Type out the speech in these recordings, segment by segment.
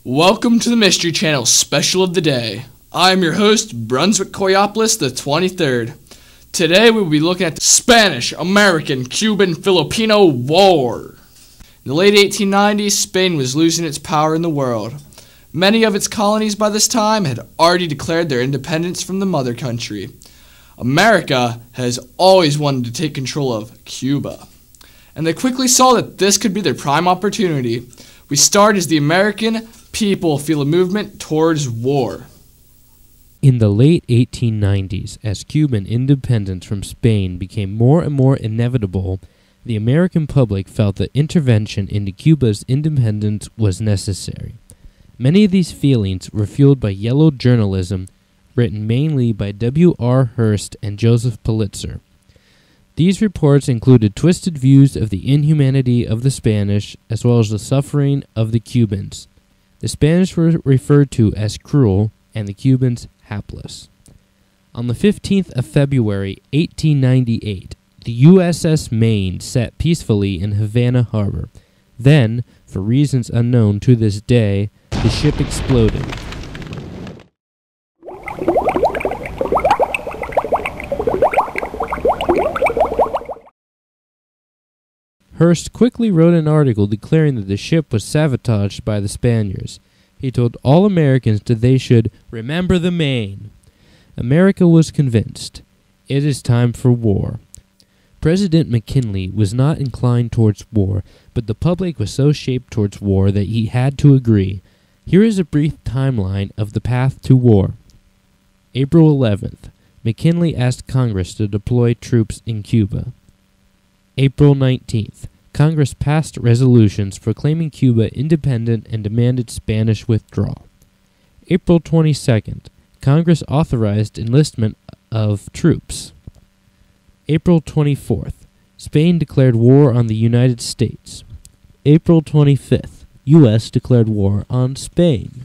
Welcome to the Mystery Channel Special of the Day. I am your host, Brunswick Coyopolis the 23rd. Today we will be looking at the Spanish, American, Cuban, Filipino War. In the late 1890s, Spain was losing its power in the world. Many of its colonies by this time had already declared their independence from the mother country. America has always wanted to take control of Cuba, and they quickly saw that this could be their prime opportunity. We start as the American people feel a movement towards war. In the late 1890s, as Cuban independence from Spain became more and more inevitable, the American public felt that intervention into Cuba's independence was necessary. Many of these feelings were fueled by yellow journalism, written mainly by W.R. Hearst and Joseph Pulitzer. These reports included twisted views of the inhumanity of the Spanish as well as the suffering of the Cubans. The Spanish were referred to as cruel and the Cubans hapless. On the 15th of February, 1898, the USS Maine sat peacefully in Havana Harbor. Then, for reasons unknown to this day, the ship exploded. Hearst quickly wrote an article declaring that the ship was sabotaged by the Spaniards. He told all Americans that they should remember the Maine. America was convinced. It is time for war. President McKinley was not inclined towards war, but the public was so shaped towards war that he had to agree. Here is a brief timeline of the path to war. April 11th, McKinley asked Congress to deploy troops in Cuba. April 19th, Congress passed resolutions proclaiming Cuba independent and demanded Spanish withdrawal. April 22nd, Congress authorized enlistment of troops. April 24th, Spain declared war on the United States. April 25th, U.S. declared war on Spain.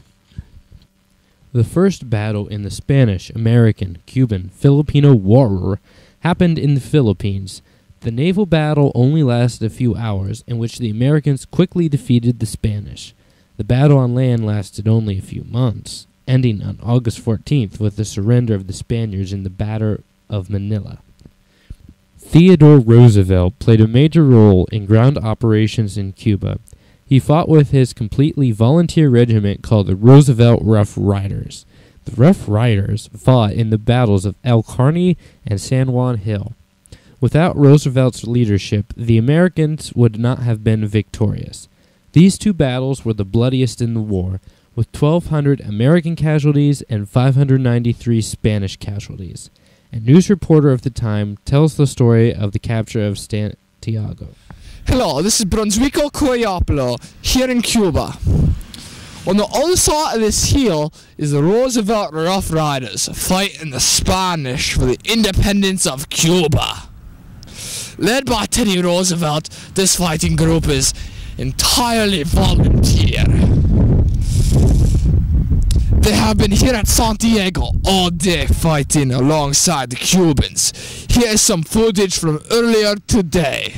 The first battle in the Spanish, American, Cuban, Filipino War happened in the Philippines. The naval battle only lasted a few hours, in which the Americans quickly defeated the Spanish. The battle on land lasted only a few months, ending on August 14th with the surrender of the Spaniards in the Battle of Manila. Theodore Roosevelt played a major role in ground operations in Cuba. He fought with his completely volunteer regiment called the Roosevelt Rough Riders. The Rough Riders fought in the battles of El Carne and San Juan Hill. Without Roosevelt's leadership, the Americans would not have been victorious. These two battles were the bloodiest in the war, with 1,200 American casualties and 593 Spanish casualties. A news reporter of the time tells the story of the capture of Santiago. Hello, this is Brunswick Coyopolis here in Cuba. On the other side of this hill is the Roosevelt Rough Riders fighting the Spanish for the independence of Cuba. Led by Teddy Roosevelt, this fighting group is entirely volunteer. They have been here at Santiago all day fighting alongside the Cubans. Here is some footage from earlier today.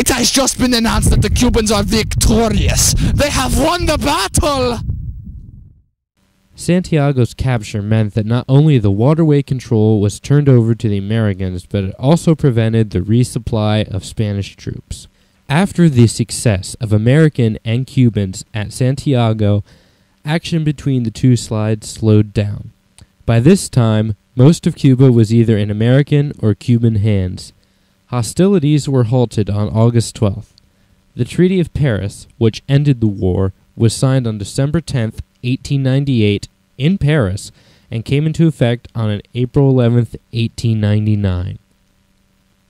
It has just been announced that the Cubans are victorious. They have won the battle! Santiago's capture meant that not only the waterway control was turned over to the Americans, but it also prevented the resupply of Spanish troops. After the success of American and Cubans at Santiago, action between the two sides slowed down. By this time, most of Cuba was either in American or Cuban hands. Hostilities were halted on August 12th. The Treaty of Paris, which ended the war, was signed on December 10th, 1898, in Paris, and came into effect on April 11th, 1899.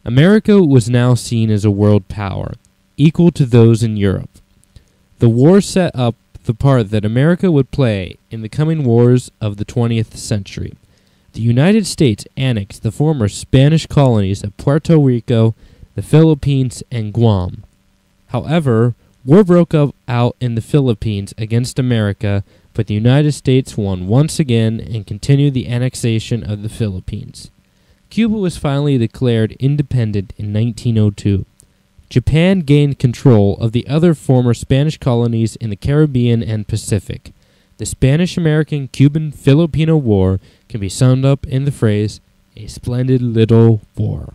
America was now seen as a world power, equal to those in Europe. The war set up the part that America would play in the coming wars of the 20th century. The United States annexed the former Spanish colonies of Puerto Rico, the Philippines, and Guam. However, war broke out in the Philippines against America, but the United States won once again and continued the annexation of the Philippines. Cuba was finally declared independent in 1902. Japan gained control of the other former Spanish colonies in the Caribbean and Pacific. The Spanish-American-Cuban-Filipino War can be summed up in the phrase, "a splendid little war."